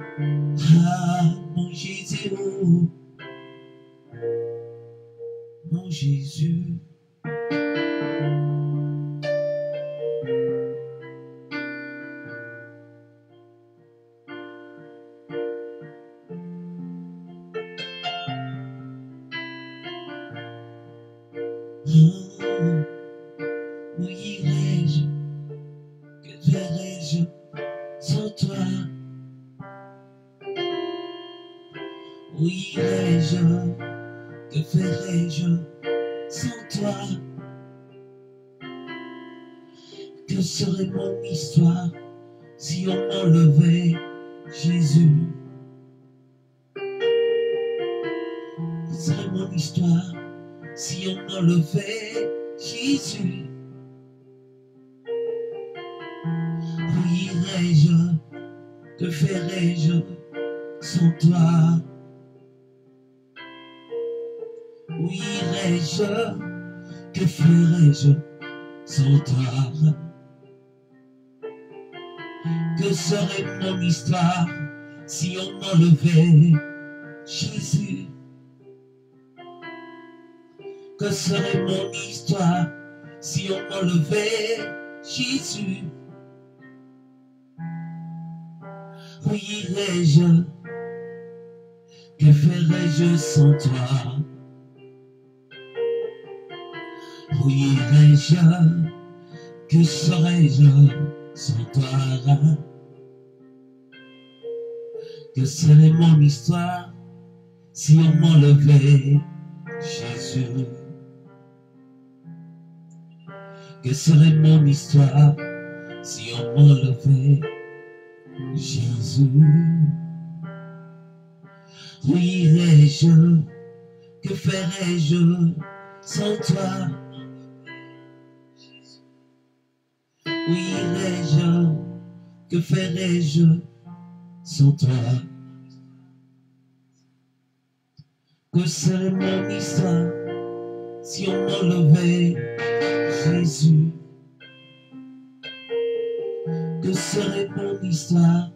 Ah, mon Jésus, mon Jésus. Oh, où irais-je, que ferais-je sans toi? Où irais-je, que ferais-je sans toi? Que serait mon histoire si on m'enlevait Jésus? Que serait mon histoire si on m'enlevait Jésus? Où irais-je, que ferais-je sans toi? Où irais-je, que ferais-je sans toi? Que serait mon histoire si on m'enlevait Jésus? Que serait mon histoire si on m'enlevait Jésus? Où irais-je, que ferais-je sans toi? Où irais-je, que serais-je sans toi? Que serait mon histoire si on m'enlevait Jésus? Que serait mon histoire si on m'enlevait Jésus? Où irais-je, que ferais-je sans toi? Où irais-je, que ferais-je sans toi? Que serait mon histoire si on m'enlevait Jésus? Que serait mon histoire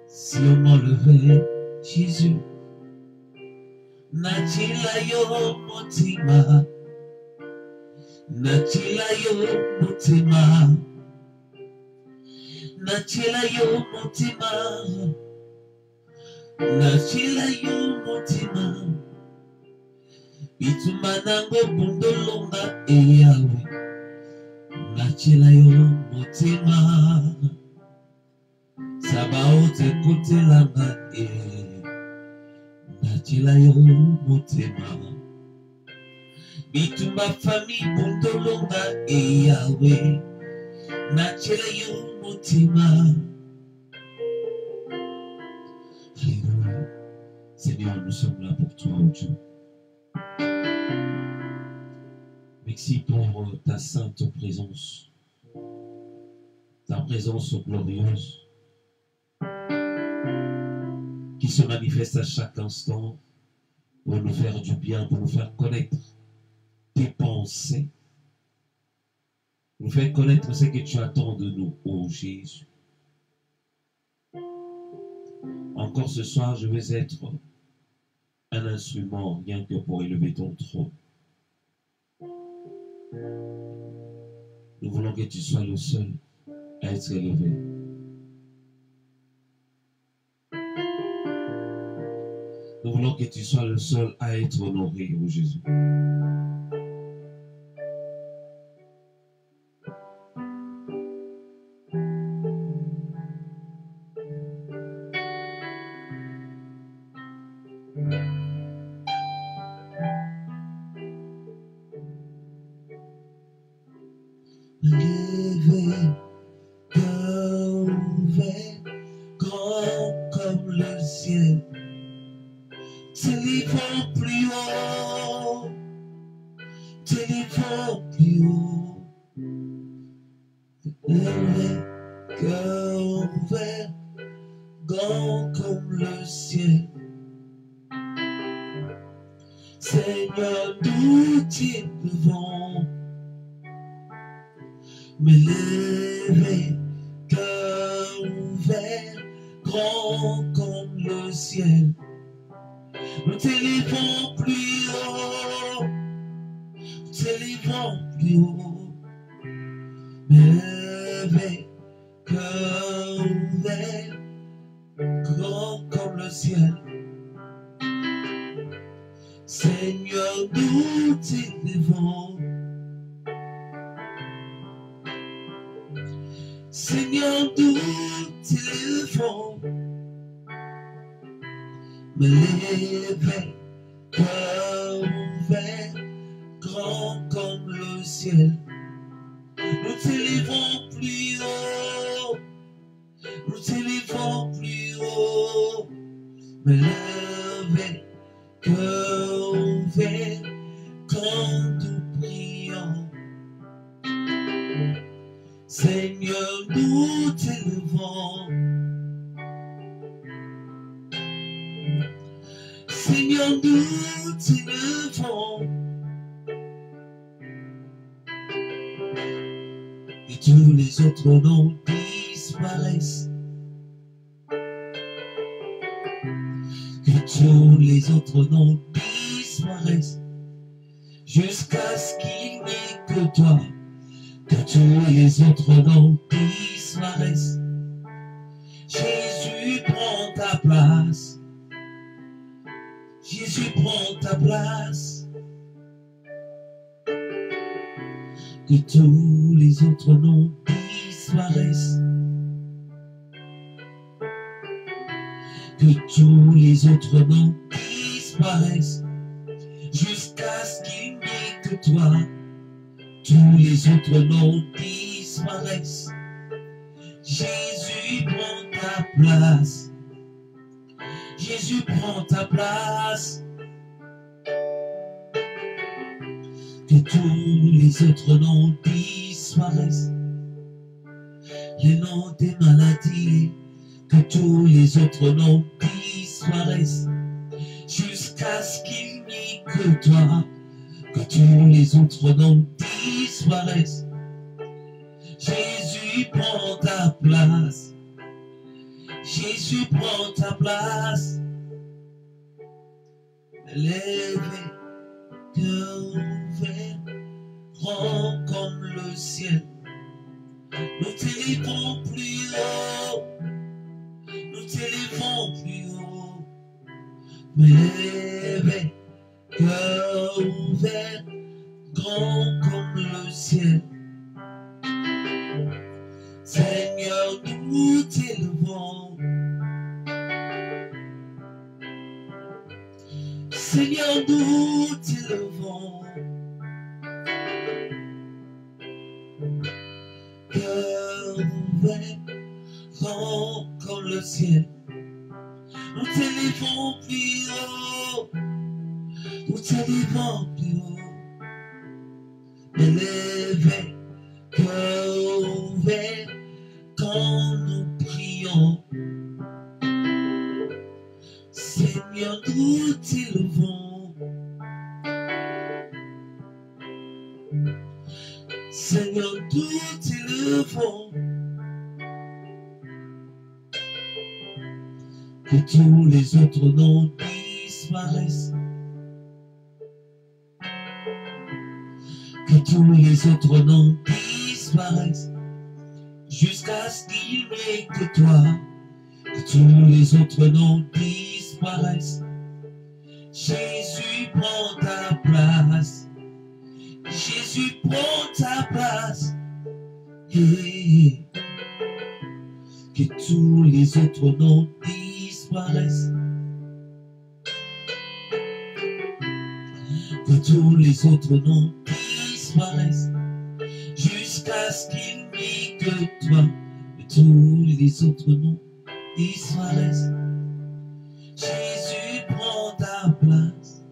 si on m'enlevait Jésus? Nachilayo motima, nachilayo motima, nachilayo motima, nachilayo motima. Bitumanango bundolonga eyawe, nachilayo motima. Sabaote kotelanga nachilayo motima. Bitumba famille bundolonga eyawe, nachilayo motima. Alléluia. Seigneur, nous sommes là pour toi, oh Dieu. Merci pour ta sainte présence, ta présence glorieuse qui se manifeste à chaque instant pour nous faire du bien, pour nous faire connaître tes pensées, pour nous faire connaître ce que tu attends de nous, ô Jésus. Encore ce soir, je veux être un instrument rien que pour élever ton trône. Nous voulons que tu sois le seul à être élevé. Nous voulons que tu sois le seul à être honoré, ô Jésus. Levé, cœur ouvert, grand comme le ciel, t'élevons plus haut, t'élevons plus haut. Levé, cœur ouvert, grand comme le ciel. Seigneur, nous t'élevons. Me lever, cœur ouvert, grand comme t'élevons plus haut, nous t'élevons plus haut, élevé, cœur ouvert, grand comme le ciel. Seigneur, nous t'élevons. Seigneur, nous t'élevons. Me lever, cœur ouvert, grand comme le ciel. Nous t'élevons plus haut, nous t'élevons plus haut. Me lever, cœur ouvert, quand nous prions. Seigneur, nous t'élevons. Seigneur, nous t'élevons. Et tous les autres noms disparaissent. Que tous les autres noms disparaissent. Jusqu'à ce qu'il n'y ait que toi. Que tous les autres noms disparaissent. Jésus, prend ta place. Jésus, prend ta place. Que tous les autres noms disparaissent. Que tous les autres noms disparaissent. Jusqu'à ce qu'il n'y ait que toi. Tous les autres noms disparaissent. Jésus, prend ta place. Jésus, prend ta place. Que tous les autres noms disparaissent. Les noms des maladies. Que tous les autres noms disparaissent. Jusqu'à ce qu'il n'y ait que toi. Que tous les autres noms disparaissent. Jésus, prend ta place. Jésus, prend ta place. Élevé, cœur ouvert, grand comme le ciel. Nous t'élevons plus haut. Nous t'élevons plus haut. Élevé, cœur ouvert, grand comme le ciel. Seigneur, nous t'élevons. Seigneur, nous t'élevons. Cœur ouvert, grand comme le ciel. Nous t'élevons plus haut. Nous t'élevons plus haut. Élevé, cœur ouvert, quand nous prions. Seigneur, nous t'élevons. Seigneur, nous t'élevons. Que tous les autres noms disparaissent. Que tous les autres noms disparaissent. Jusqu'à ce qu'il n'y ait que toi. Que tous les autres noms disparaissent. Jésus, prend ta place. Jésus, prend ta place. Et que tous les autres noms disparaissent. Que tous les autres noms disparaissent. Jusqu'à ce qu'il n'y ait que toi. Que tous les autres noms disparaissent. Jésus, prend ta place.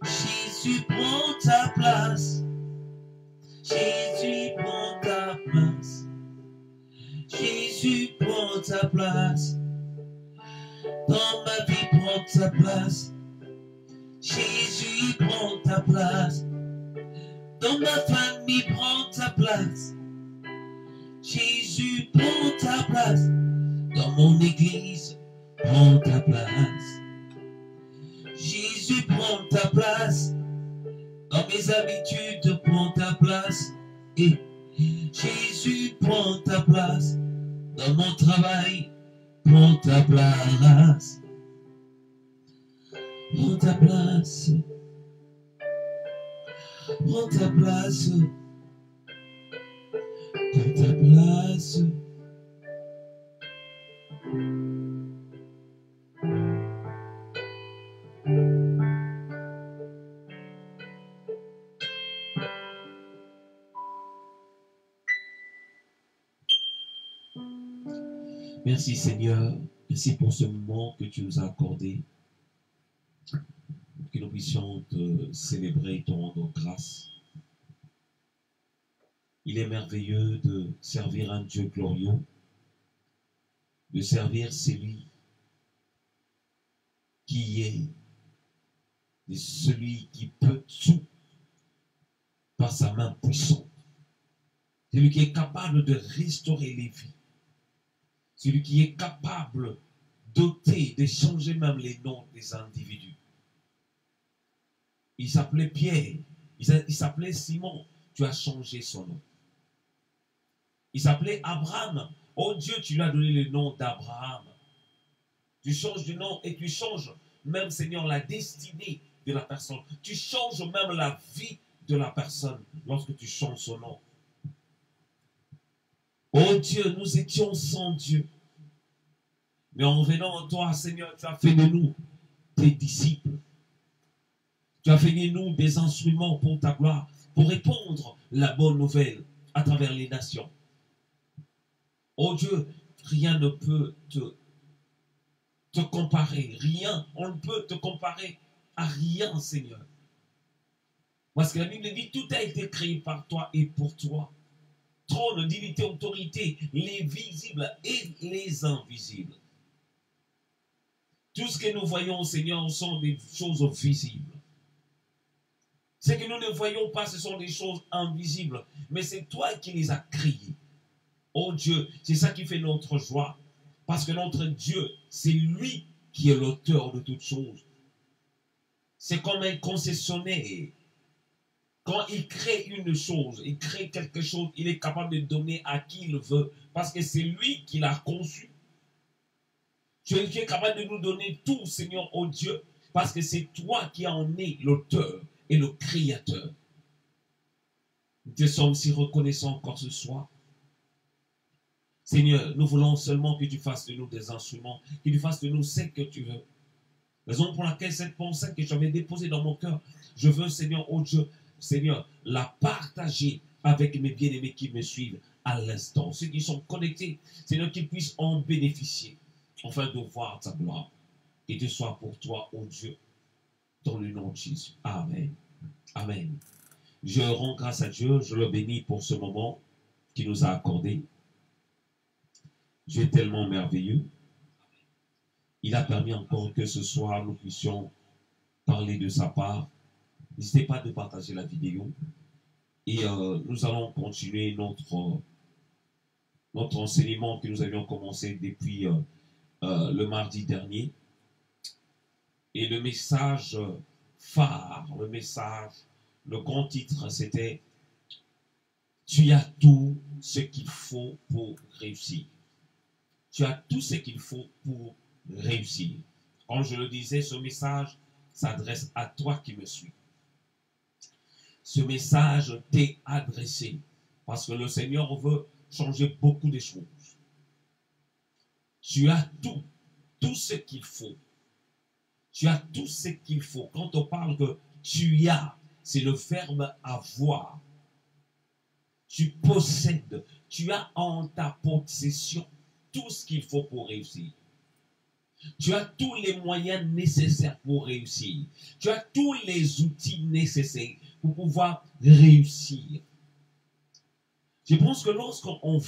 Jésus, prend ta place. Jésus, prend ta place. Jésus, prend ta place. Dans ma vie, prend ta place. Jésus, prend ta place. Dans ma famille, prend ta place. Jésus, prend ta place. Dans mon église, prends ta place. mes habitudes, prends ta place. Et Jésus, prends ta place. Dans mon travail, prends ta place. Prends ta place. Prends ta place. Prends ta place. Merci Seigneur, merci pour ce moment que tu nous as accordé, que nous puissions te célébrer et te rendre grâce. Il est merveilleux de servir un Dieu glorieux, de servir celui qui est et celui qui peut tout par sa main puissante, celui qui est capable de restaurer les vies, celui qui est capable d'ôter, de changer même les noms des individus. Il s'appelait Pierre, il s'appelait Simon, tu as changé son nom. Il s'appelait Abraham, oh Dieu, tu lui as donné le nom d'Abraham. Tu changes de nom et tu changes même, Seigneur, la destinée de la personne. Tu changes même la vie de la personne lorsque tu changes son nom. Oh Dieu, nous étions sans Dieu. Mais en venant en toi, Seigneur, tu as fait de nous tes disciples. Tu as fait de nous des instruments pour ta gloire, pour répandre la bonne nouvelle à travers les nations. Oh Dieu, rien ne peut te comparer. Rien, on ne peut te comparer à rien, Seigneur. Parce que la Bible dit, tout a été créé par toi et pour toi. Trône, dignité, autorité, les visibles et les invisibles. Tout ce que nous voyons, Seigneur, sont des choses visibles. Ce que nous ne voyons pas, ce sont des choses invisibles. Mais c'est toi qui les as créées. Oh Dieu, c'est ça qui fait notre joie. Parce que notre Dieu, c'est lui qui est l'auteur de toutes choses. C'est comme un concessionnaire. Quand il crée une chose, il crée quelque chose, il est capable de donner à qui il veut. Parce que c'est lui qui l'a conçu. Tu es capable de nous donner tout, Seigneur, oh Dieu. Parce que c'est toi qui en es l'auteur et le créateur. Nous te sommes si reconnaissants encore ce soir. Seigneur, nous voulons seulement que tu fasses de nous des instruments, que tu fasses de nous ce que tu veux. Raison pour laquelle cette pensée que j'avais déposée dans mon cœur, je veux, Seigneur, oh Dieu, Seigneur, la partager avec mes bien-aimés qui me suivent à l'instant. Ceux qui sont connectés, Seigneur, qu'ils puissent en bénéficier, afin de voir ta gloire. Et de soit pour toi, oh Dieu, dans le nom de Jésus. Amen. Amen. Je rends grâce à Dieu, je le bénis pour ce moment qu'il nous a accordé. Dieu est tellement merveilleux. Il a permis encore que ce soir, nous puissions parler de sa part. N'hésitez pas de partager la vidéo. Et nous allons continuer notre enseignement que nous avions commencé depuis le mardi dernier. Et le message phare, le grand titre, c'était « Tu as tout ce qu'il faut pour réussir ». Tu as tout ce qu'il faut pour réussir. Comme je le disais, ce message s'adresse à toi qui me suis. Ce message t'est adressé parce que le Seigneur veut changer beaucoup de choses. Tu as tout ce qu'il faut. Tu as tout ce qu'il faut. Quand on parle que tu as, c'est le verbe avoir. Tu possèdes, tu as en ta possession tout ce qu'il faut pour réussir. Tu as tous les moyens nécessaires pour réussir. Tu as tous les outils nécessaires pour pouvoir réussir. Je pense que lorsqu'on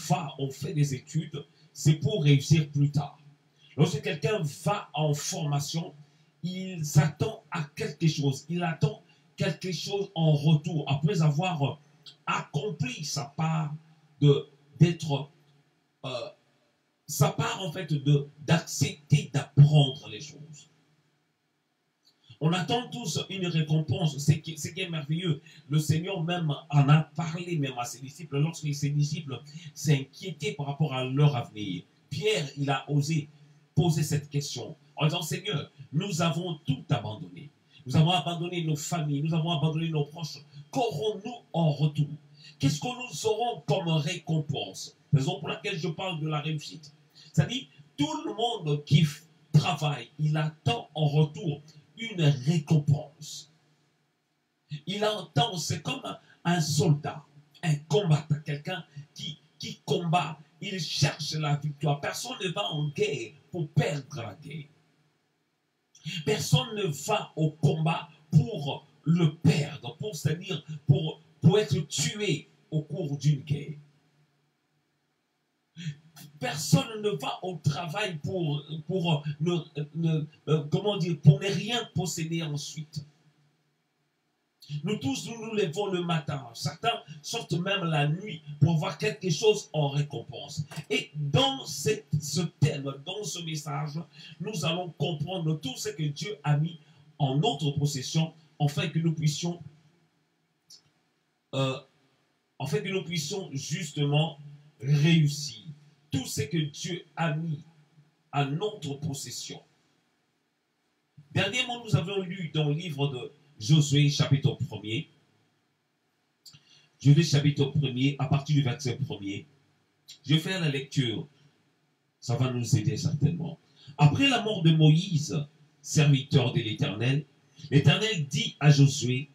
fait des études, c'est pour réussir plus tard. Lorsque quelqu'un va en formation, il s'attend à quelque chose. Il attend quelque chose en retour. Après avoir accompli sa part d'être... sa part en fait d'accepter d'apprendre les choses. On attend tous une récompense, ce qui est merveilleux. Le Seigneur même en a parlé même à ses disciples, lorsque ses disciples s'inquiétaient par rapport à leur avenir. Pierre, il a osé poser cette question en disant, Seigneur, nous avons tout abandonné. Nous avons abandonné nos familles, nous avons abandonné nos proches. Qu'aurons-nous en retour? Qu'est-ce que nous aurons comme récompense? Raison pour laquelle je parle de la réussite. C'est-à-dire, tout le monde qui travaille, il attend en retour une récompense. Il entend, c'est comme un soldat, un combattant, quelqu'un qui combat, il cherche la victoire. Personne ne va en guerre pour perdre la guerre. Personne ne va au combat pour le perdre, c'est-à-dire pour être tué au cours d'une guerre. Personne ne va au travail pour ne rien posséder ensuite. Nous tous, nous levons le matin. Certains sortent même la nuit pour voir quelque chose en récompense. Et dans ce thème, dans ce message, nous allons comprendre tout ce que Dieu a mis en notre possession, afin que nous puissions justement réussir. Tout ce que Dieu a mis à notre possession. Dernièrement, nous avons lu dans le livre de Josué, chapitre 1er. Josué, chapitre 1er, à partir du verset 1er. Je vais faire la lecture. Ça va nous aider certainement. Après la mort de Moïse, serviteur de l'Éternel, l'Éternel dit à Josué,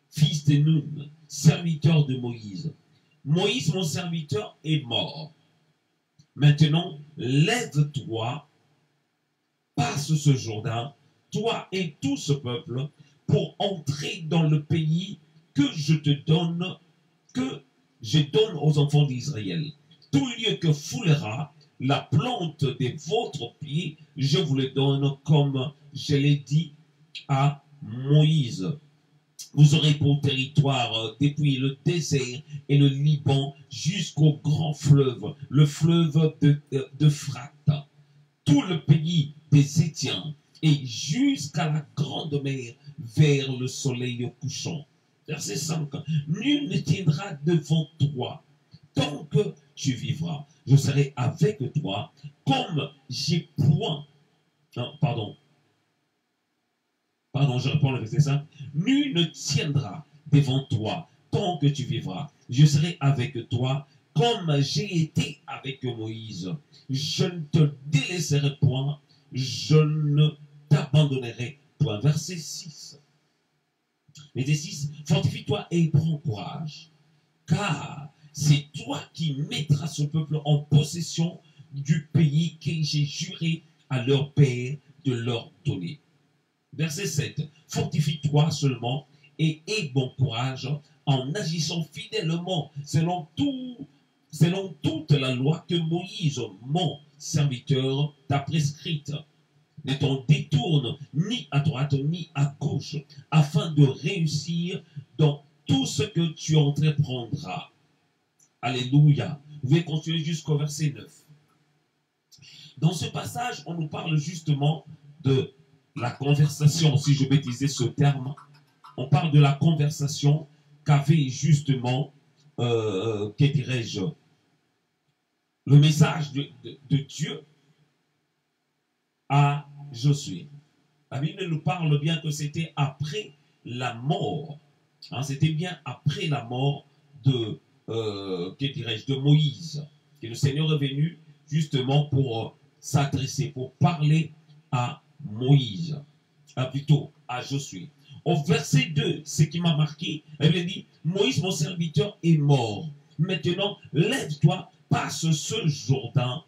fils de Nun, serviteur de Moïse, Moïse, mon serviteur, est mort. Maintenant, lève-toi, passe ce Jourdain, toi et tout ce peuple, pour entrer dans le pays que je donne aux enfants d'Israël. Tout lieu que foulera la plante de votre pied, je vous le donne comme je l'ai dit à Moïse. Vous aurez pour territoire depuis le désert et le Liban jusqu'au grand fleuve, le fleuve d'Euphrate, tout le pays des Étiens et jusqu'à la grande mer vers le soleil couchant. Verset 5. Nul ne tiendra devant toi tant que tu vivras. Je serai avec toi comme j'ai point. Non, pardon, je reprends le verset 5. Nul ne tiendra devant toi tant que tu vivras. Je serai avec toi comme j'ai été avec Moïse. Je ne te délaisserai point, je ne t'abandonnerai point. Verset 6. Verset 6. Fortifie-toi et prends courage, car c'est toi qui mettras ce peuple en possession du pays que j'ai juré à leur père de leur donner. Verset 7. Fortifie-toi seulement et aie bon courage en agissant fidèlement selon toute la loi que Moïse, mon serviteur, t'a prescrite. Ne t'en détourne ni à droite ni à gauche, afin de réussir dans tout ce que tu entreprendras. Alléluia. Vous pouvez continuer jusqu'au verset 9. Dans ce passage, on nous parle justement de la conversation, si je vais utiliser ce terme. On parle de la conversation qu'avait justement, que dirais-je, le message de Dieu à Josué. La Bible nous parle bien que c'était après la mort. Hein, c'était bien après la mort de, que dirais-je, de Moïse, que le Seigneur est venu justement pour s'adresser, pour parler à Moïse, plutôt à Josué. Au verset 2, ce qui m'a marqué, elle dit, Moïse, mon serviteur, est mort. Maintenant, lève-toi, passe ce Jourdain,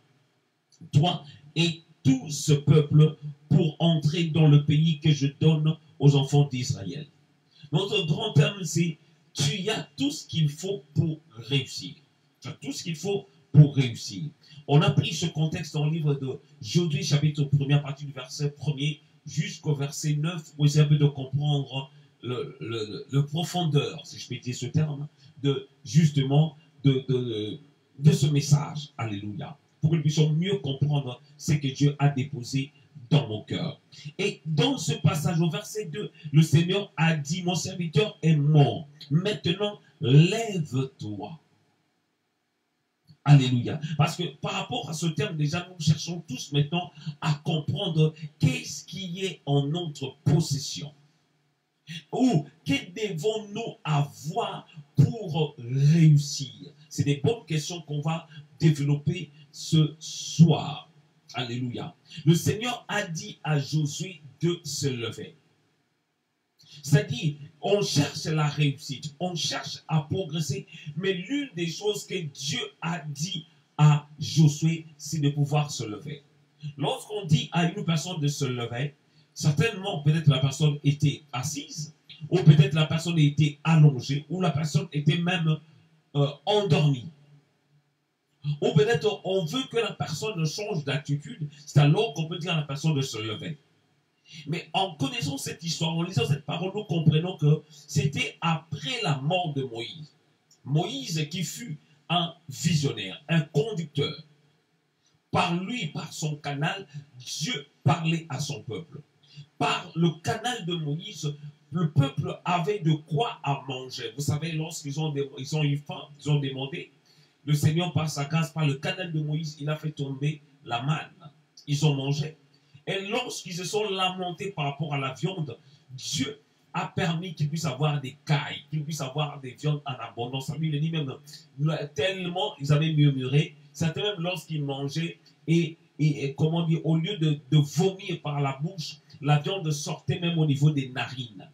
toi et tout ce peuple, pour entrer dans le pays que je donne aux enfants d'Israël. Notre grand terme, c'est tu as tout ce qu'il faut pour réussir. Tu as tout ce qu'il faut pour réussir. On a pris ce contexte dans le livre de Josué, chapitre 1er, à partir du verset 1er jusqu'au verset 9, pour essayer un peu de comprendre le profondeur, si je peux dire ce terme, justement de ce message. Alléluia. Pour que nous puissions mieux comprendre ce que Dieu a déposé dans mon cœur. Et dans ce passage, au verset 2, le Seigneur a dit, mon serviteur est mort. Maintenant, lève-toi. Alléluia. Parce que par rapport à ce terme, déjà, nous cherchons tous maintenant à comprendre qu'est-ce qui est en notre possession. Ou que devons-nous avoir pour réussir? C'est des bonnes questions qu'on va développer ce soir. Alléluia. Le Seigneur a dit à Josué de se lever. C'est-à-dire, on cherche la réussite, on cherche à progresser, mais l'une des choses que Dieu a dit à Josué, c'est de pouvoir se lever. Lorsqu'on dit à une personne de se lever, certainement peut-être la personne était assise, ou peut-être la personne était allongée, ou la personne était même endormie. Ou peut-être on veut que la personne change d'attitude, c'est alors qu'on peut dire à la personne de se lever. Mais en connaissant cette histoire, en lisant cette parole, nous comprenons que c'était après la mort de Moïse. Moïse qui fut un visionnaire, un conducteur. Par lui, par son canal, Dieu parlait à son peuple. Par le canal de Moïse, le peuple avait de quoi à manger. Vous savez, lorsqu'ils ont eu faim, ils ont demandé, le Seigneur, par sa grâce, par le canal de Moïse, il a fait tomber la manne. Ils ont mangé. Et lorsqu'ils se sont lamentés par rapport à la viande, Dieu a permis qu'ils puissent avoir des cailles, qu'ils puissent avoir des viandes en abondance. La Bible dit même, tellement ils avaient murmuré, certains même lorsqu'ils mangeaient, et comment dire, au lieu de vomir par la bouche, la viande sortait même au niveau des narines.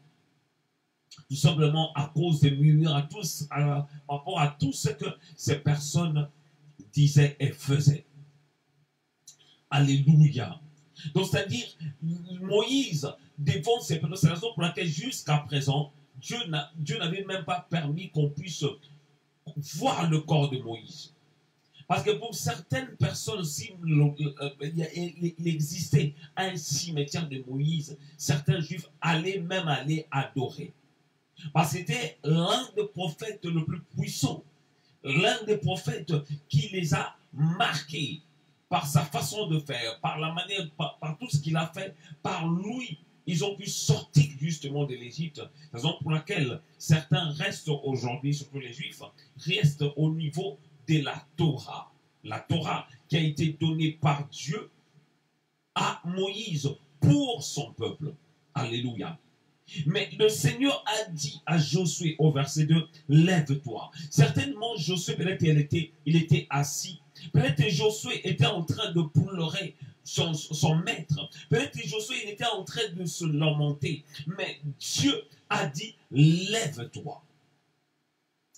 Tout simplement à cause des murmures, par rapport à tout ce que ces personnes disaient et faisaient. Alléluia. Donc, c'est-à-dire, Moïse, devant ces personnes, c'est la raison pour laquelle jusqu'à présent, Dieu n'avait même pas permis qu'on puisse voir le corps de Moïse. Parce que pour certaines personnes, il existait un cimetière de Moïse, certains juifs allaient même aller adorer. Parce que c'était l'un des prophètes le plus puissant, l'un des prophètes qui les a marqués par sa façon de faire, par la manière, par tout ce qu'il a fait, par lui, ils ont pu sortir justement de l'Égypte. Raison pour laquelle certains restent aujourd'hui, surtout les Juifs, restent au niveau de la Torah. La Torah qui a été donnée par Dieu à Moïse pour son peuple. Alléluia. Mais le Seigneur a dit à Josué au verset 2, lève-toi. Certainement, Josué, peut-être il était assis. Peut-être Josué était en train de pleurer son maître. Peut-être Josué il était en train de se lamenter. Mais Dieu a dit, lève-toi.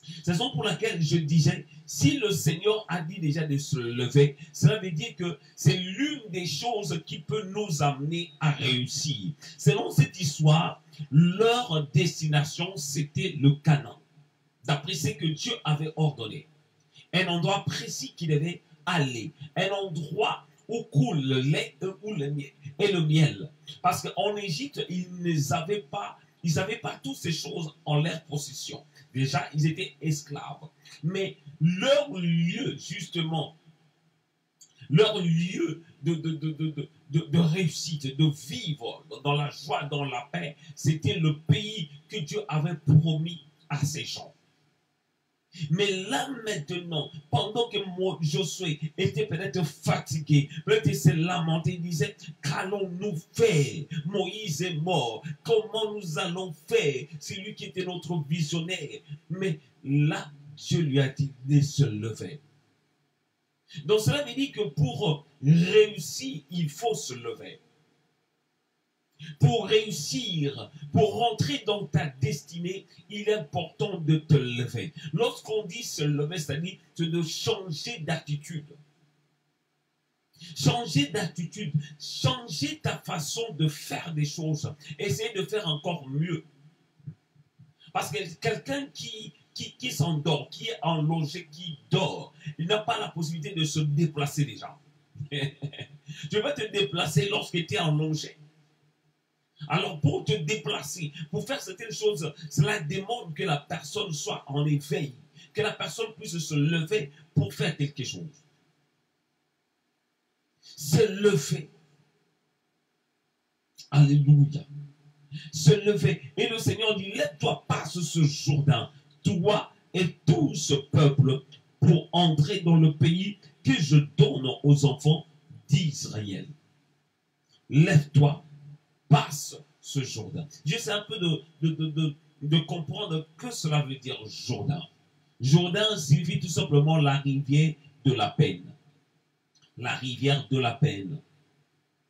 C'est la raison pour laquelle je disais, si le Seigneur a dit déjà de se lever, cela veut dire que c'est l'une des choses qui peut nous amener à réussir. Selon cette histoire, leur destination, c'était le Canaan. D'après ce que Dieu avait ordonné. Un endroit précis qui devait aller. Un endroit où coule le lait et le miel. Parce qu'en Égypte, ils n'avaient pas toutes ces choses en leur possession. Déjà, ils étaient esclaves. Mais leur lieu, justement, leur lieu de réussite, de vivre dans la joie, dans la paix, c'était le pays que Dieu avait promis à ses gens. Mais là maintenant, pendant que Josué était peut-être fatigué, peut-être il s'est lamenté, il disait, qu'allons-nous faire? Moïse est mort, comment nous allons faire? C'est lui qui était notre visionnaire. Mais là, Dieu lui a dit de se lever. Donc cela veut dire que pour réussir, il faut se lever. Pour réussir, pour rentrer dans ta destinée, il est important de te lever. Lorsqu'on dit se lever, c'est-à-dire de changer d'attitude. Changer d'attitude, changer ta façon de faire des choses, essayer de faire encore mieux. Parce que quelqu'un qui s'endort, qui est enlogé, qui dort, il n'a pas la possibilité de se déplacer déjà. Tu vas te déplacer lorsque tu es enlogé. Alors pour te déplacer, pour faire certaines choses, cela demande que la personne soit en éveil, que la personne puisse se lever pour faire quelque chose. Se lever. Alléluia. Se lever. Et le Seigneur dit, lève-toi, passe ce Jourdain, toi et tout ce peuple, pour entrer dans le pays que je donne aux enfants d'Israël. Lève-toi, passe ce Jourdain. J'essaie un peu de comprendre que cela veut dire Jourdain. Jourdain signifie tout simplement la rivière de la peine. La rivière de la peine,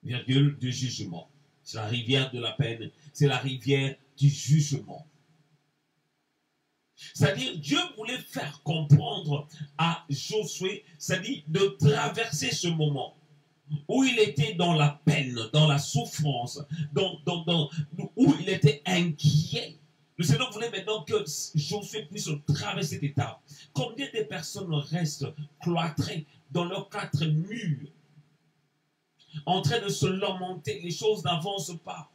virgule, du jugement. C'est la rivière de la peine, c'est la rivière du jugement. C'est-à-dire, Dieu voulait faire comprendre à Josué, c'est-à-dire de traverser ce moment où il était dans la peine, dans la souffrance, où il était inquiet. Le Seigneur voulait maintenant que Josué puisse traverser cette étape. Combien de personnes restent cloîtrées dans leurs quatre murs, en train de se lamenter, les choses n'avancent pas.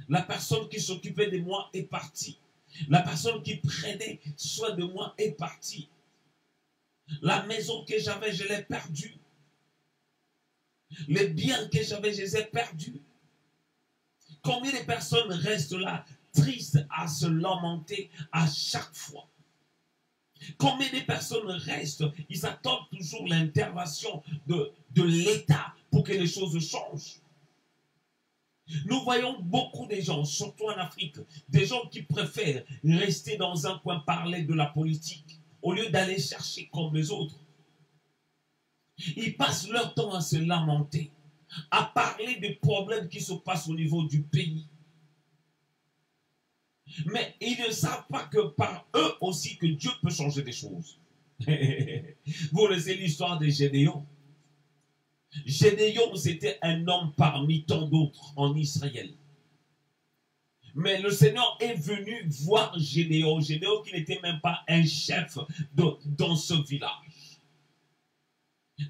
La personne qui s'occupait de moi est partie. La personne qui prenait soin de moi est partie. La maison que j'avais, je l'ai perdue. Les biens que j'avais, je les ai perdus. Combien de personnes restent là, tristes à se lamenter à chaque fois? Combien de personnes restent, ils attendent toujours l'intervention de l'État pour que les choses changent? Nous voyons beaucoup de gens, surtout en Afrique, des gens qui préfèrent rester dans un coin, parler de la politique, au lieu d'aller chercher comme les autres. Ils passent leur temps à se lamenter, à parler des problèmes qui se passent au niveau du pays. Mais ils ne savent pas que par eux aussi que Dieu peut changer des choses. Vous connaissez l'histoire de Gédéon. Gédéon, c'était un homme parmi tant d'autres en Israël. Mais le Seigneur est venu voir Gédéon. Gédéon qui n'était même pas un chef dans ce village.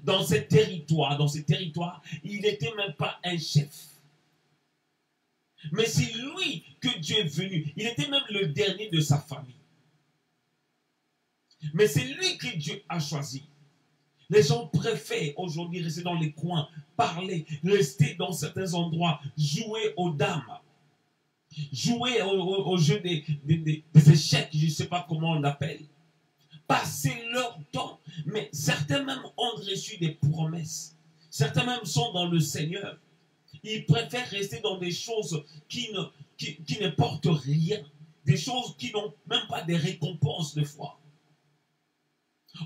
Dans ce territoire, il n'était même pas un chef. Mais c'est lui que Dieu est venu. Il était même le dernier de sa famille. Mais c'est lui que Dieu a choisi. Les gens préfèrent aujourd'hui rester dans les coins, parler, rester dans certains endroits, jouer aux dames, jouer au jeu des échecs, je ne sais pas comment on l'appelle. Passer leur temps. Mais certains même ont reçu des promesses. Certains même sont dans le Seigneur. Ils préfèrent rester dans des choses qui ne portent rien. Des choses qui n'ont même pas de récompenses de foi.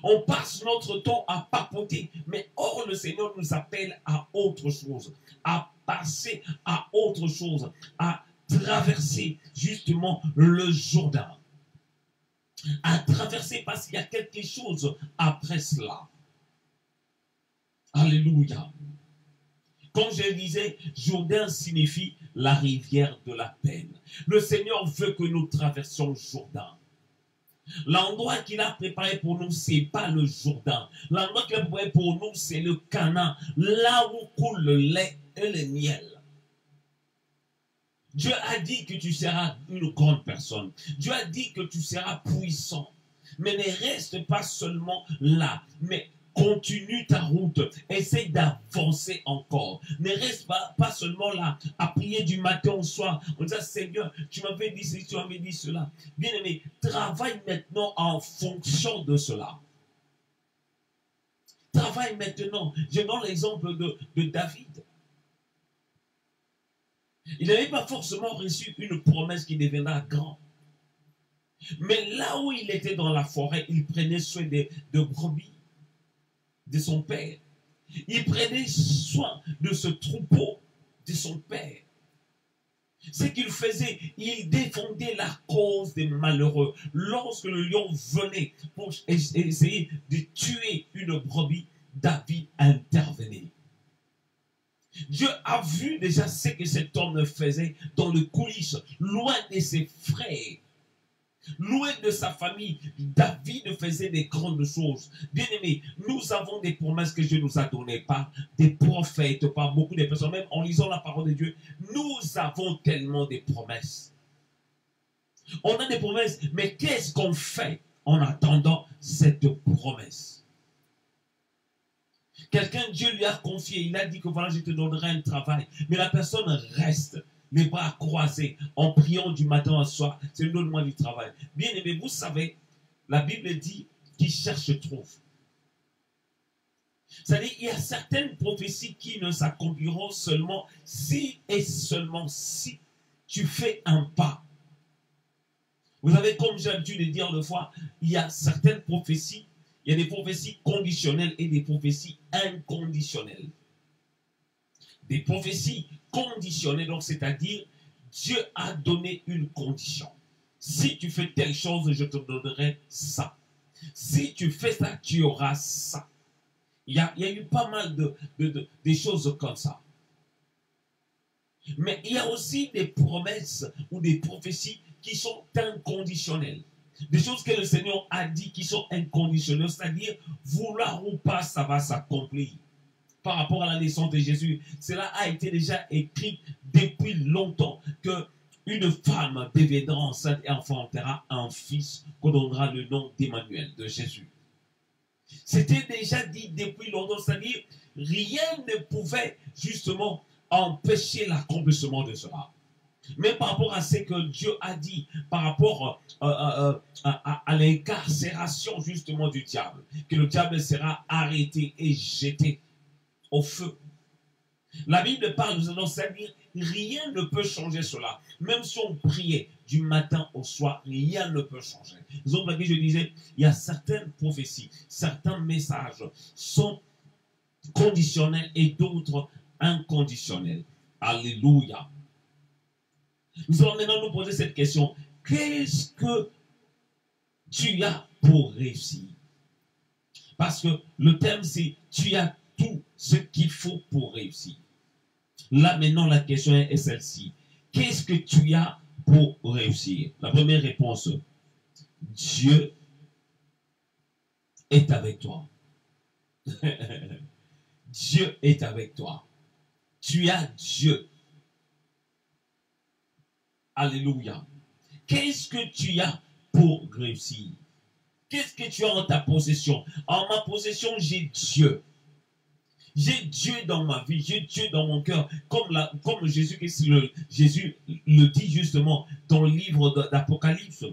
On passe notre temps à papoter. Mais or, le Seigneur nous appelle à autre chose. À passer à autre chose. À traverser justement le Jourdain. À traverser parce qu'il y a quelque chose après cela. Alléluia. Comme je disais, Jourdain signifie la rivière de la peine. Le Seigneur veut que nous traversions Jourdain. L'endroit qu'il a préparé pour nous, ce n'est pas le Jourdain. L'endroit qu'il a préparé pour nous, c'est le Canaan. Là où coule le lait et le miel. Dieu a dit que tu seras une grande personne. Dieu a dit que tu seras puissant. Mais ne reste pas seulement là. Mais continue ta route. Essaye d'avancer encore. Ne reste pas seulement là à prier du matin au soir. On dit, Seigneur, tu m'avais dit ceci, tu m'avais dit cela. Bien-aimé, travaille maintenant en fonction de cela. Travaille maintenant. Je donne l'exemple de David. Il n'avait pas forcément reçu une promesse qui deviendra grand. Mais là où il était dans la forêt, il prenait soin de brebis de son père. Il prenait soin de ce troupeau de son père. Ce qu'il faisait, il défendait la cause des malheureux. Lorsque le lion venait pour essayer de tuer une brebis, David intervenait. Dieu a vu déjà ce que cet homme faisait dans le coulisses, loin de ses frères, loin de sa famille. David faisait des grandes choses. Bien-aimés, nous avons des promesses que Dieu nous a données par des prophètes, par beaucoup de personnes. Même en lisant la parole de Dieu, nous avons tellement de promesses. On a des promesses, mais qu'est-ce qu'on fait en attendant cette promesse? Quelqu'un, Dieu lui a confié, il a dit que voilà, je te donnerai un travail. Mais la personne reste. les bras croisés, en priant du matin au soir. C'est donne-moi du travail. Bien aimé, vous savez, la Bible dit qui cherche trouve. C'est-à-dire qu'il y a certaines prophéties qui ne s'accompliront seulement si et seulement si tu fais un pas. Vous savez, comme j'ai l'habitude de dire deux fois, il y a certaines prophéties, il y a des prophéties conditionnelles et des prophéties inconditionnelles. Des prophéties conditionnelles, donc c'est-à-dire Dieu a donné une condition. Si tu fais telle chose, je te donnerai ça. Si tu fais ça, tu auras ça. Il y a eu pas mal des choses comme ça. Mais il y a aussi des promesses ou des prophéties qui sont inconditionnelles. Des choses que le Seigneur a dit qui sont inconditionnelles, c'est-à-dire vouloir ou pas, ça va s'accomplir. Par rapport à la naissance de Jésus, cela a été déjà écrit depuis longtemps que une femme deviendra enceinte et enfantera un fils qu'on donnera le nom d'Emmanuel, de Jésus. C'était déjà dit depuis longtemps, c'est-à-dire rien ne pouvait justement empêcher l'accomplissement de cela. Même par rapport à ce que Dieu a dit, par rapport à l'incarcération justement du diable, que le diable sera arrêté et jeté au feu. La Bible parle, nous allons c'est-à-dire rien ne peut changer cela. Même si on priait du matin au soir, rien ne peut changer. Donc, je disais, il y a certaines prophéties, certains messages sont conditionnels et d'autres inconditionnels. Alléluia. Nous allons maintenant nous poser cette question. Qu'est-ce que tu as pour réussir? Parce que le thème, c'est tu as tout ce qu'il faut pour réussir. Là, maintenant, la question est celle-ci. Qu'est-ce que tu as pour réussir? La première réponse, Dieu est avec toi. Dieu est avec toi. Tu as Dieu. Alléluia. Qu'est-ce que tu as pour réussir? Qu'est-ce que tu as en ta possession? En ma possession, j'ai Dieu. J'ai Dieu dans ma vie, j'ai Dieu dans mon cœur, comme Jésus le dit justement dans le livre d'Apocalypse,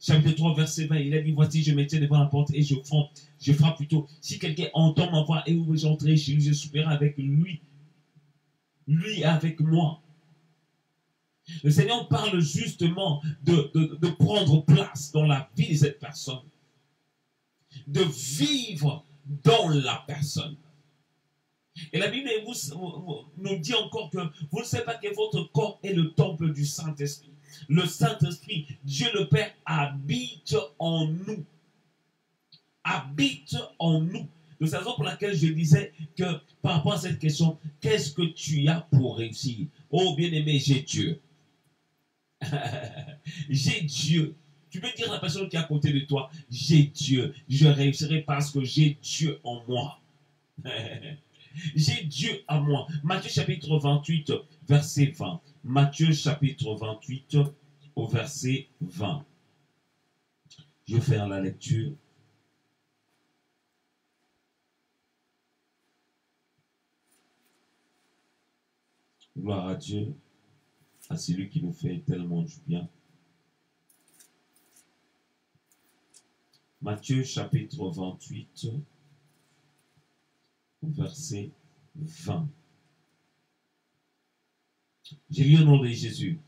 chapitre 3, verset 20. Il a dit, voici, je me tiens devant la porte et je frappe plutôt. Si quelqu'un entend ma voix et ouvre, j'entrerai chez lui, je souperai avec lui. Lui avec moi. Le Seigneur parle justement de prendre place dans la vie de cette personne. De vivre dans la personne. Et la Bible nous dit encore que vous ne savez pas que votre corps est le temple du Saint-Esprit. Le Saint-Esprit, Dieu le Père, habite en nous. Habite en nous. C'est la raison pour laquelle je disais que par rapport à cette question, qu'est-ce que tu as pour réussir? Oh bien-aimé, j'ai Dieu. J'ai Dieu. Tu peux dire à la personne qui est à côté de toi, j'ai Dieu. Je réussirai parce que j'ai Dieu en moi. J'ai Dieu à moi. Matthieu chapitre 28, verset 20. Matthieu chapitre 28, au verset 20. Je vais faire la lecture. Gloire à Dieu, à celui qui nous fait tellement du bien. Matthieu chapitre 28, verset 20. J'ai lu au nom de Jésus.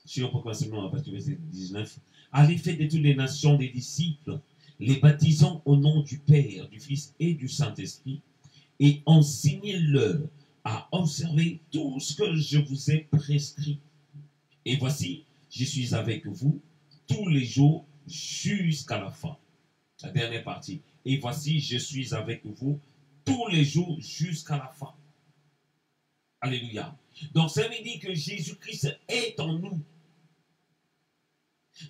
Sur proclamation à partir du verset 19. Allez, faites de toutes les nations des disciples, les baptisant au nom du Père, du Fils et du Saint-Esprit, et enseignez-leur à observer tout ce que je vous ai prescrit. Et voici, je suis avec vous tous les jours jusqu'à la fin. La dernière partie. Et voici, je suis avec vous tous les jours jusqu'à la fin. Alléluia. Donc, ça veut dire que Jésus-Christ est en nous.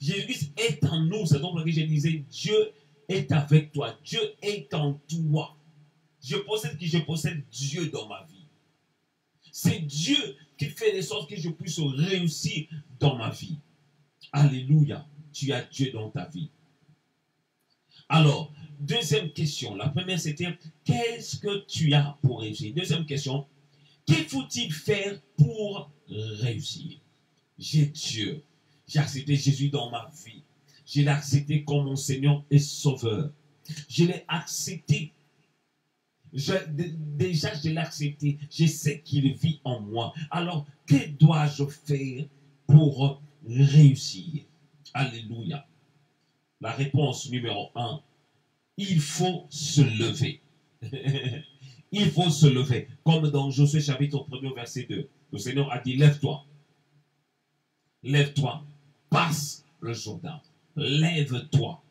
Jésus-Christ est en nous. C'est donc ce que je disais, Dieu est avec toi. Dieu est en toi. Je possède Dieu dans ma vie. C'est Dieu qui fait les sortes que je puisse réussir dans ma vie. Alléluia. Tu as Dieu dans ta vie. Alors, deuxième question. La première, c'était, qu'est-ce que tu as pour réussir? Deuxième question, qu'il faut-il faire pour réussir? J'ai Dieu. J'ai accepté Jésus dans ma vie. Je l'ai accepté comme mon Seigneur et Sauveur. Je l'ai accepté. Déjà, je l'ai accepté. Je sais qu'il vit en moi. Alors, que dois-je faire pour réussir? Alléluia. La réponse numéro 1, il faut se lever. Il faut se lever. Comme dans Josué chapitre 1 verset 2. Le Seigneur a dit, lève-toi. Lève-toi. Passe le Jourdain. Lève-toi.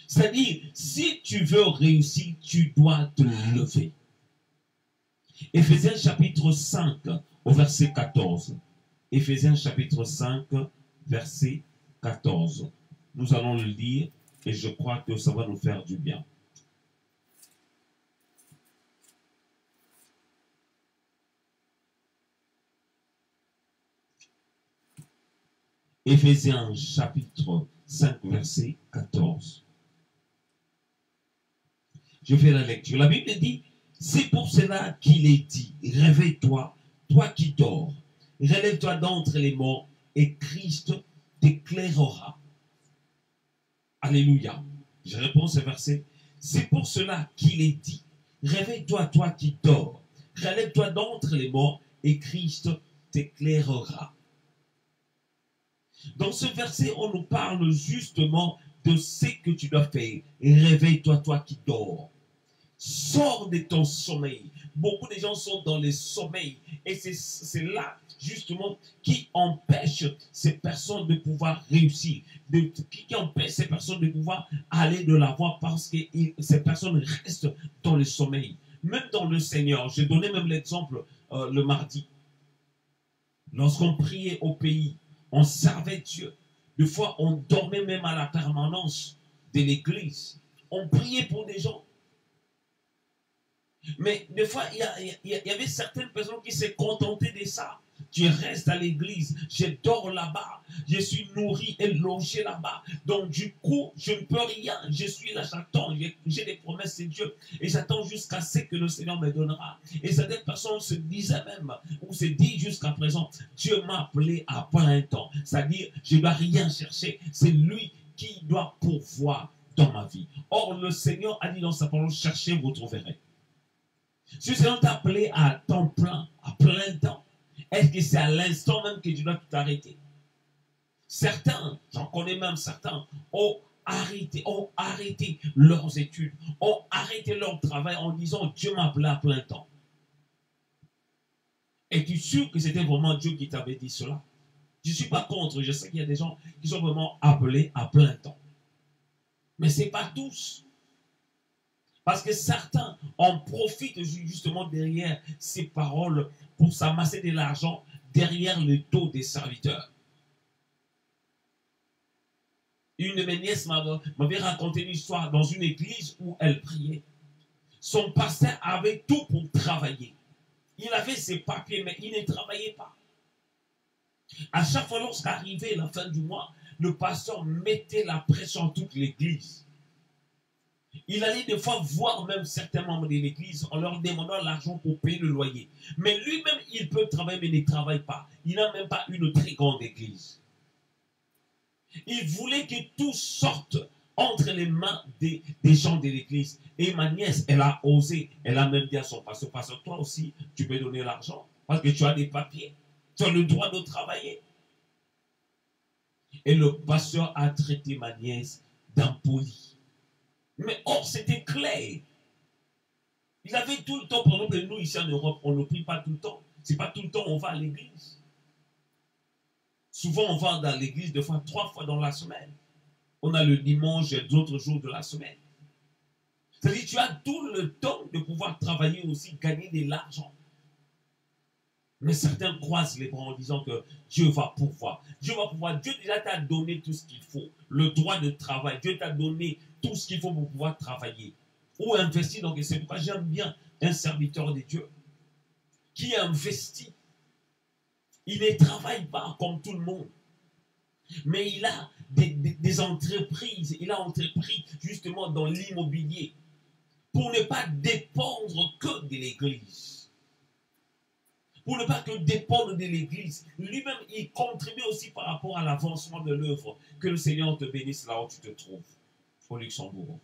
C'est-à-dire, si tu veux réussir, tu dois te lever. Éphésiens chapitre 5, au verset 14. Éphésiens chapitre 5, verset 14. Nous allons le lire et je crois que ça va nous faire du bien. Éphésiens chapitre 5, verset 14. Je fais la lecture. La Bible dit, c'est pour cela qu'il est dit, réveille-toi, toi qui dors, relève-toi d'entre les morts et Christ t'éclairera. Alléluia. Je réponds à ce verset. C'est pour cela qu'il est dit, réveille-toi, toi qui dors, relève-toi d'entre les morts et Christ t'éclairera. Dans ce verset, on nous parle justement de ce que tu dois faire. Réveille-toi, toi qui dors. Sors de ton sommeil. Beaucoup de gens sont dans le sommeil. Et c'est là, justement, qui empêche ces personnes de pouvoir réussir. Qui empêche ces personnes de pouvoir aller de l'avant parce que ces personnes restent dans le sommeil. Même dans le Seigneur. J'ai donné même l'exemple le mardi. Lorsqu'on priait au pays, on servait Dieu. Des fois, on dormait même à la permanence de l'église. On priait pour des gens. Mais des fois, il y avait certaines personnes qui se contentaient de ça. Tu restes à l'église, je dors là-bas, je suis nourri et logé là-bas. Donc du coup, je ne peux rien. Je suis là, j'attends, j'ai des promesses de Dieu. Et j'attends jusqu'à ce que le Seigneur me donnera. Et certaines personnes se disaient même, ou se disent jusqu'à présent, Dieu m'a appelé à plein temps. C'est-à-dire, je ne dois rien chercher. C'est lui qui doit pourvoir dans ma vie. Or, le Seigneur a dit dans sa parole, cherchez, vous trouverez. Si le Seigneur t'a appelé à temps plein, à plein temps, est-ce que c'est à l'instant même que tu dois tout arrêter? Certains, j'en connais même certains, ont arrêté leurs études, ont arrêté leur travail en disant Dieu m'a appelé à plein temps. Es-tu sûr que c'était vraiment Dieu qui t'avait dit cela? Je ne suis pas contre, je sais qu'il y a des gens qui sont vraiment appelés à plein temps. Mais ce n'est pas tous. Parce que certains en profitent justement derrière ces paroles pour s'amasser de l'argent derrière le dos des serviteurs. Une de mes nièces m'avait raconté une histoire dans une église où elle priait. Son pasteur avait tout pour travailler. Il avait ses papiers, mais il ne travaillait pas. À chaque fois lorsqu'arrivait la fin du mois, le pasteur mettait la pression sur toute l'église. Il allait des fois voir même certains membres de l'église en leur demandant l'argent pour payer le loyer. Mais lui-même, il peut travailler, mais ne travaille pas. Il n'a même pas une très grande église. Il voulait que tout sorte entre les mains des gens de l'église. Et ma nièce, elle a osé. Elle a même dit à son pasteur, pasteur, toi aussi, tu peux donner l'argent. Parce que tu as des papiers. Tu as le droit de travailler. Et le pasteur a traité ma nièce d'impoli. Mais or, c'était clair. Il avait tout le temps, pendant que nous, ici en Europe, on ne prie pas tout le temps. Ce n'est pas tout le temps on va à l'église. Souvent, on va dans l'église 2 fois, 3 fois dans la semaine. On a le dimanche et d'autres jours de la semaine. C'est-à-dire tu as tout le temps de pouvoir travailler aussi, gagner de l'argent. Mais certains croisent les bras en disant que Dieu va pourvoir. Dieu va pouvoir. Dieu déjà t'a donné tout ce qu'il faut. Le droit de travail. Dieu t'a donné tout ce qu'il faut pour pouvoir travailler. Ou investir. Donc c'est pourquoi j'aime bien un serviteur de Dieu qui investit. Il ne travaille pas comme tout le monde. Mais il a des entreprises. Il a entrepris justement dans l'immobilier pour ne pas dépendre que de l'église. pour ne pas que dépendre de l'Église. Lui-même, il contribue aussi par rapport à l'avancement de l'œuvre. Que le Seigneur te bénisse là où tu te trouves, au Luxembourg.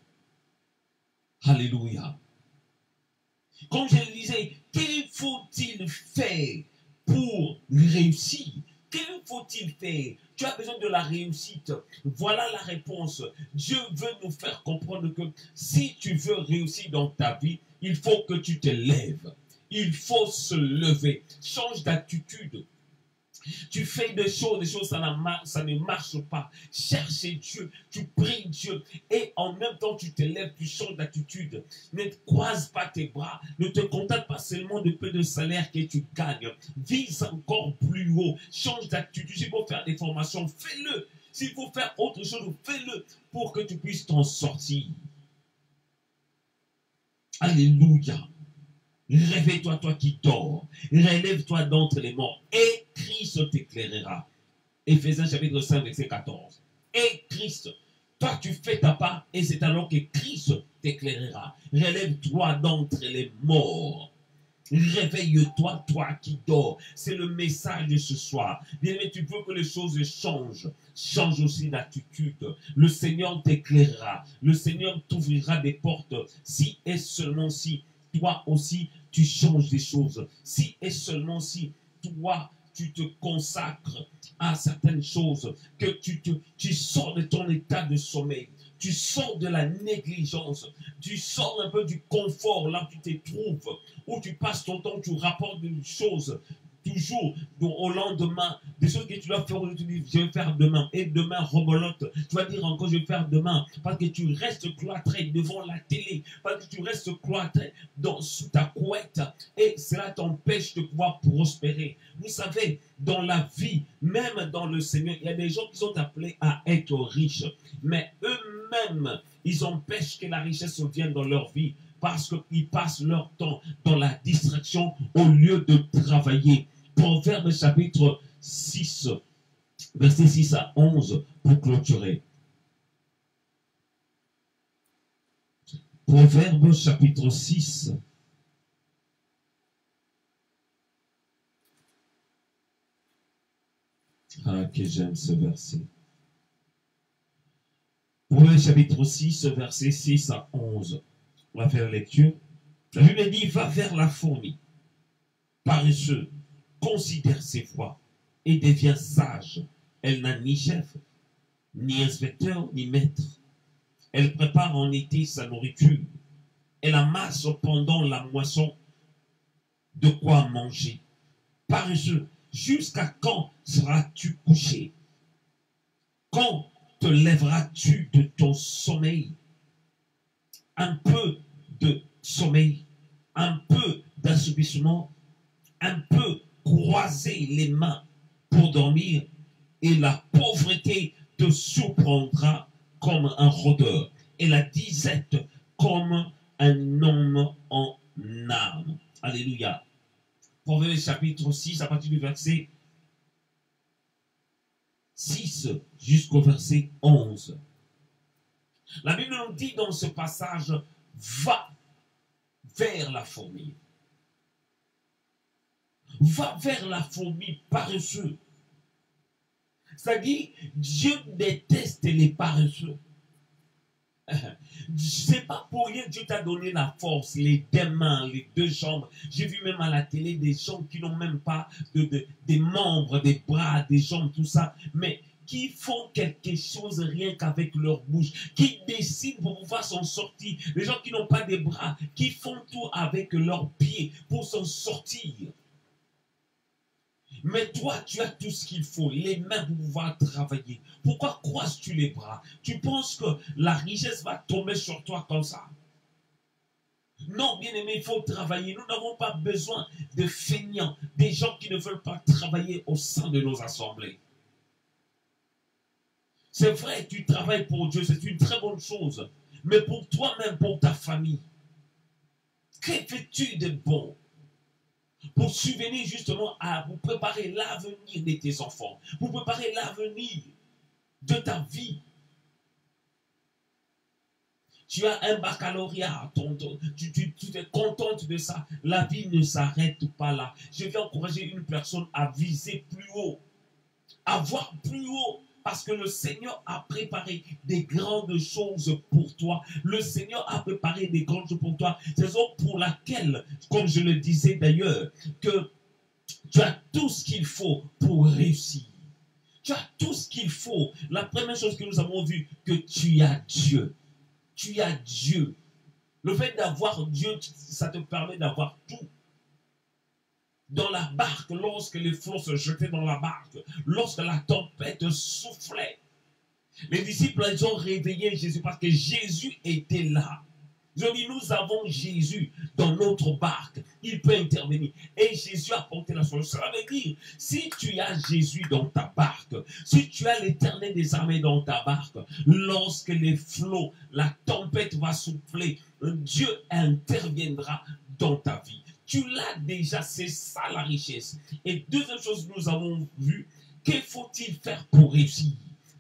Alléluia. Comme je le disais, qu'il faut-il faire pour réussir? Que faut-il faire? Tu as besoin de la réussite. Voilà la réponse. Dieu veut nous faire comprendre que si tu veux réussir dans ta vie, il faut que tu te lèves. Il faut se lever. Change d'attitude. Tu fais des choses, ça ne marche pas. Cherche Dieu, tu pries Dieu et en même temps tu te lèves, tu changes d'attitude. Ne croise pas tes bras, ne te contente pas seulement de peu de salaire que tu gagnes. Vise encore plus haut, change d'attitude. S'il faut faire des formations, fais-le. S'il faut faire autre chose, fais-le pour que tu puisses t'en sortir. Alléluia. Réveille-toi, toi qui dors. Relève-toi d'entre les morts. Et Christ t'éclairera. Éphésiens chapitre 5, verset 14. Et Christ, toi tu fais ta part et c'est alors que Christ t'éclairera. Relève-toi d'entre les morts. Réveille-toi, toi qui dors. C'est le message de ce soir. Bien-aimé, tu veux que les choses changent. Change aussi d'attitude. Le Seigneur t'éclairera. Le Seigneur t'ouvrira des portes si et seulement si toi aussi, tu changes des choses. Si et seulement si toi, tu te consacres à certaines choses, que tu sors de ton état de sommeil, tu sors de la négligence, tu sors un peu du confort là où tu te trouves, où tu passes ton temps, tu rapportes des choses, toujours au lendemain, des choses que tu dois faire aujourd'hui, tu dis, je vais faire demain, et demain rebolote, tu vas dire encore, je vais faire demain, parce que tu restes cloîtré devant la télé, parce que tu restes cloîtré sous ta couette, et cela t'empêche de pouvoir prospérer. Vous savez, dans la vie, même dans le Seigneur, il y a des gens qui sont appelés à être riches, mais eux-mêmes, ils empêchent que la richesse vienne dans leur vie, parce qu'ils passent leur temps dans la distraction au lieu de travailler. Proverbe chapitre 6, verset 6 à 11, pour clôturer. Proverbe chapitre 6. Ah, que j'aime ce verset. Proverbe chapitre 6, verset 6 à 11. On va faire la lecture. La Bible dit, va vers la fourmi, paresseux, considère ses voies et devient sage. Elle n'a ni chef, ni inspecteur, ni maître. Elle prépare en été sa nourriture. Elle amasse pendant la moisson de quoi manger. Paresseux, jusqu'à quand seras-tu couché? Quand te lèveras-tu de ton sommeil? Un peu de sommeil, un peu d'assoupissement, un peu croiser les mains pour dormir, et la pauvreté te surprendra comme un rôdeur, et la disette comme un homme en âme. Alléluia. Proverbe chapitre 6, à partir du verset 6 jusqu'au verset 11. La Bible nous dit dans ce passage, va vers la fourmi. Va vers la fourmi paresseux. C'est-à-dire, Dieu déteste les paresseux. C'est pas pour rien que Dieu t'a donné la force, les deux mains, les deux jambes. J'ai vu même à la télé des gens qui n'ont même pas des membres, des bras, des jambes, tout ça, mais qui font quelque chose rien qu'avec leur bouche, qui décident pour pouvoir s'en sortir. Les gens qui n'ont pas de bras, qui font tout avec leurs pieds pour s'en sortir. Mais toi, tu as tout ce qu'il faut, les mains pour pouvoir travailler. Pourquoi croises-tu les bras? Tu penses que la richesse va tomber sur toi comme ça? Non, bien aimé, il faut travailler. Nous n'avons pas besoin de feignants, des gens qui ne veulent pas travailler au sein de nos assemblées. C'est vrai, tu travailles pour Dieu, c'est une très bonne chose. Mais pour toi-même, pour ta famille, que fais-tu de bon? Pour subvenir justement à vous préparer l'avenir de tes enfants, pour préparer l'avenir de ta vie. Tu as un baccalauréat, tu es contente de ça. La vie ne s'arrête pas là. Je vais encourager une personne à viser plus haut, à voir plus haut. Parce que le Seigneur a préparé des grandes choses pour toi. Le Seigneur a préparé des grandes choses pour toi. C'est raison pour laquelle, comme je le disais d'ailleurs, que tu as tout ce qu'il faut pour réussir. Tu as tout ce qu'il faut. La première chose que nous avons vue, que tu as Dieu. Tu as Dieu. Le fait d'avoir Dieu, ça te permet d'avoir tout. Dans la barque, lorsque les flots se jetaient dans la barque, lorsque la tempête soufflait, les disciples, ils ont réveillé Jésus parce que Jésus était là. Je dis, nous avons Jésus dans notre barque. Il peut intervenir. Et Jésus a porté la solution. Ça veut dire, si tu as Jésus dans ta barque, si tu as l'Éternel des armées dans ta barque, lorsque les flots, la tempête va souffler, Dieu interviendra dans ta vie. Tu l'as déjà, c'est ça la richesse. Et deuxième chose que nous avons vu, que faut-il faire pour réussir?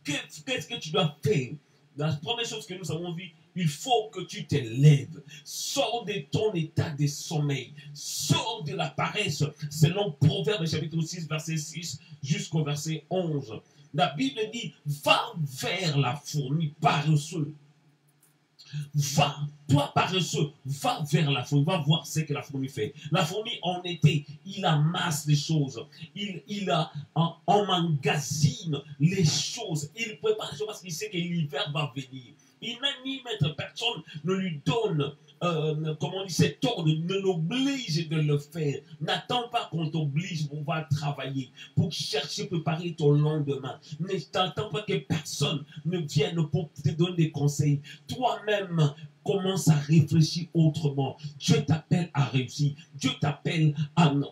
Qu'est-ce que tu dois faire? La première chose que nous avons vue, il faut que tu te lèves. Sors de ton état de sommeil. Sors de la paresse. Selon Proverbe chapitre 6, verset 6 jusqu'au verset 11. La Bible dit, va vers la fourmi paresseux. Va, toi paresseux, va vers la fourmi, va voir ce que la fourmi fait. La fourmi en été, il amasse les choses, il emmagasine les choses, il prépare les choses parce qu'il sait que l'hiver va venir. Il n'a ni mettre, personne ne lui donne, comment on dit, cet ordre, ne l'oblige de le faire. N'attends pas qu'on t'oblige pour pouvoir travailler, pour chercher, préparer ton lendemain. N'attends pas que personne ne vienne pour te donner des conseils. Toi-même, commence à réfléchir autrement. Dieu t'appelle à réussir. Dieu t'appelle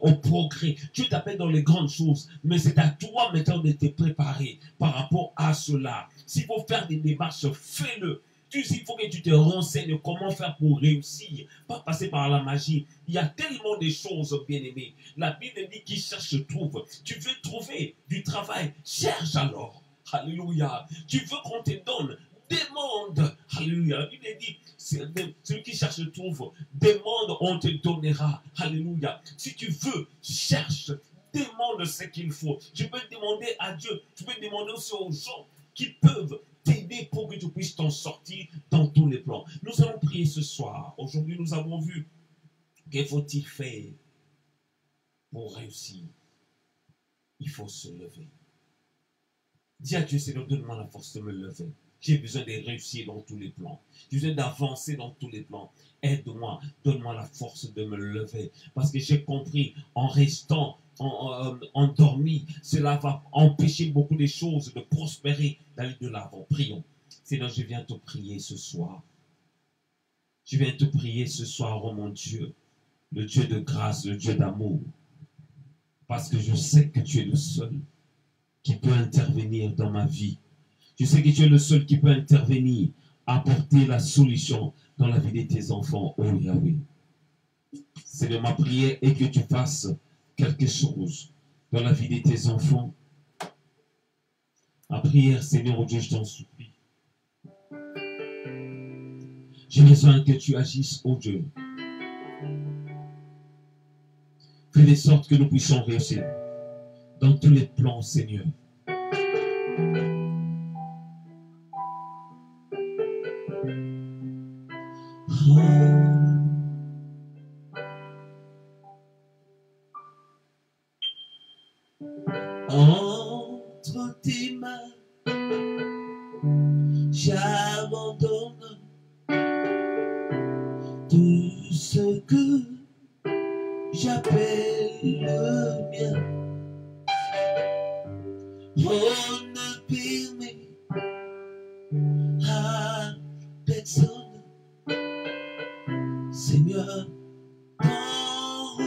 au progrès. Dieu t'appelle dans les grandes choses. Mais c'est à toi maintenant de te préparer par rapport à cela. S'il faut faire des démarches, fais-le. Il faut que tu te renseignes comment faire pour réussir. Pas passer par la magie. Il y a tellement de choses, bien-aimés. La Bible dit qui cherche trouve. Tu veux trouver du travail, cherche alors. Alléluia. Tu veux qu'on te donne, demande. Alléluia. La Bible dit, celui qui cherche trouve. Demande, on te donnera. Alléluia. Si tu veux, cherche. Demande ce qu'il faut. Tu peux demander à Dieu. Tu peux demander aussi aux gens qui peuvent t'aider pour que tu puisses t'en sortir dans tous les plans. Nous allons prier ce soir. Aujourd'hui, nous avons vu qu'il faut-il faire pour réussir. Il faut se lever. Dis à Dieu, Seigneur, donne-moi la force de me lever. J'ai besoin de réussir dans tous les plans. J'ai besoin d'avancer dans tous les plans. Aide-moi, donne-moi la force de me lever. Parce que j'ai compris, en restant endormi, cela va empêcher beaucoup de choses de prospérer, d'aller de l'avant. Prions. Seigneur, je viens te prier ce soir. Je viens te prier ce soir, oh mon Dieu, le Dieu de grâce, le Dieu d'amour. Parce que je sais que tu es le seul qui peut intervenir dans ma vie. Je sais que tu es le seul qui peut intervenir, apporter la solution dans la vie de tes enfants, oh Yahweh. C'est de ma prière et que tu fasses quelque chose dans la vie de tes enfants. Ma prière, Seigneur, oh Dieu, je t'en supplie. J'ai besoin que tu agisses, oh Dieu. Fais de sorte que nous puissions réussir dans tous les plans, Seigneur. Entre tes mains, j'abandonne tout ce que j'appelle le mien. On ne permet à personne, Seigneur, prends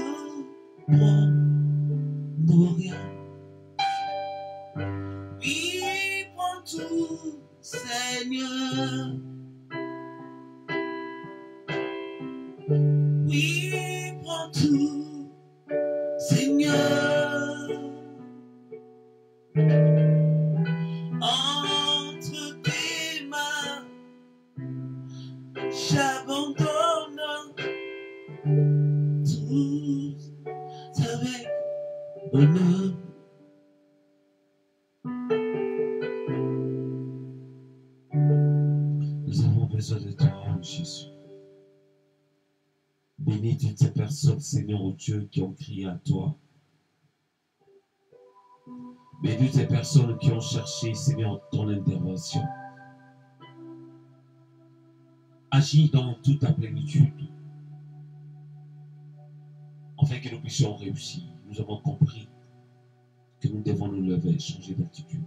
nos rien. Oui, prends tout, Seigneur. Oui, prends tout, Seigneur. Entre tes mains, épouse avec bonheur. Nous avons besoin de toi, oh Jésus. Bénis toutes ces personnes, Seigneur, oh Dieu, qui ont crié à toi. Bénis toutes ces personnes qui ont cherché, Seigneur, ton intervention. Agis dans toute ta plénitude, afin que nous puissions réussir. Nous avons compris que nous devons nous lever et changer d'attitude.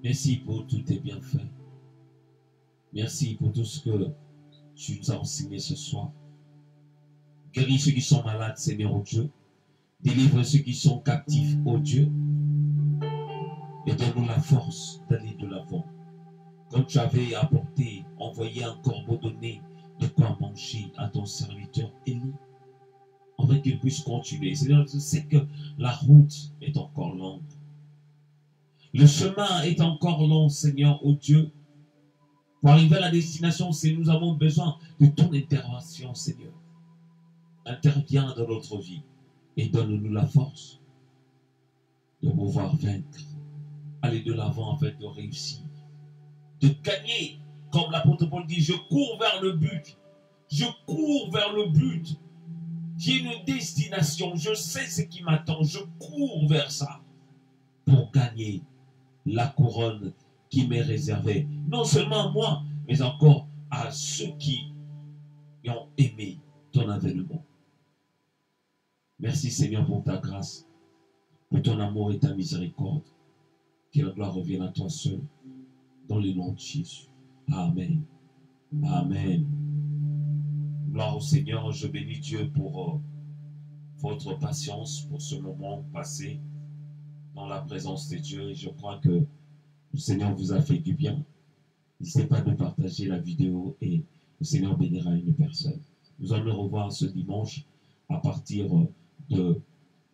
Merci pour tous tes bienfaits. Merci pour tout ce que tu nous as enseigné ce soir. Guéris ceux qui sont malades, Seigneur, oh Dieu. Délivre ceux qui sont captifs, oh Dieu. Et donne-nous la force d'aller de l'avant. Comme tu avais apporté, envoyé un corbeau donné de quoi manger à ton serviteur Élie, afin qu'il puisse continuer. Seigneur, je sais que la route est encore longue. Le chemin est encore long, Seigneur, oh Dieu. Pour arriver à la destination, nous avons besoin de ton intervention, Seigneur. Interviens dans notre vie et donne-nous la force de pouvoir vaincre, aller de l'avant afin de réussir, de gagner. Comme l'apôtre Paul dit, je cours vers le but. Je cours vers le but. J'ai une destination. Je sais ce qui m'attend. Je cours vers ça pour gagner la couronne qui m'est réservée. Non seulement à moi, mais encore à ceux qui ont aimé ton avènement. Merci Seigneur pour ta grâce, pour ton amour et ta miséricorde. Que la gloire revienne à toi seul. Dans le nom de Jésus. Amen. Amen. Gloire au Seigneur. Je bénis Dieu pour votre patience, pour ce moment passé dans la présence de Dieu. Et je crois que le Seigneur vous a fait du bien. N'hésitez pas de partager la vidéo et le Seigneur bénira une personne. Nous allons nous revoir ce dimanche à partir de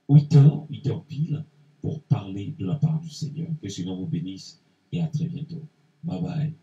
8h pile, pour parler de la part du Seigneur. Que le Seigneur vous bénisse et à très bientôt. Bye bye.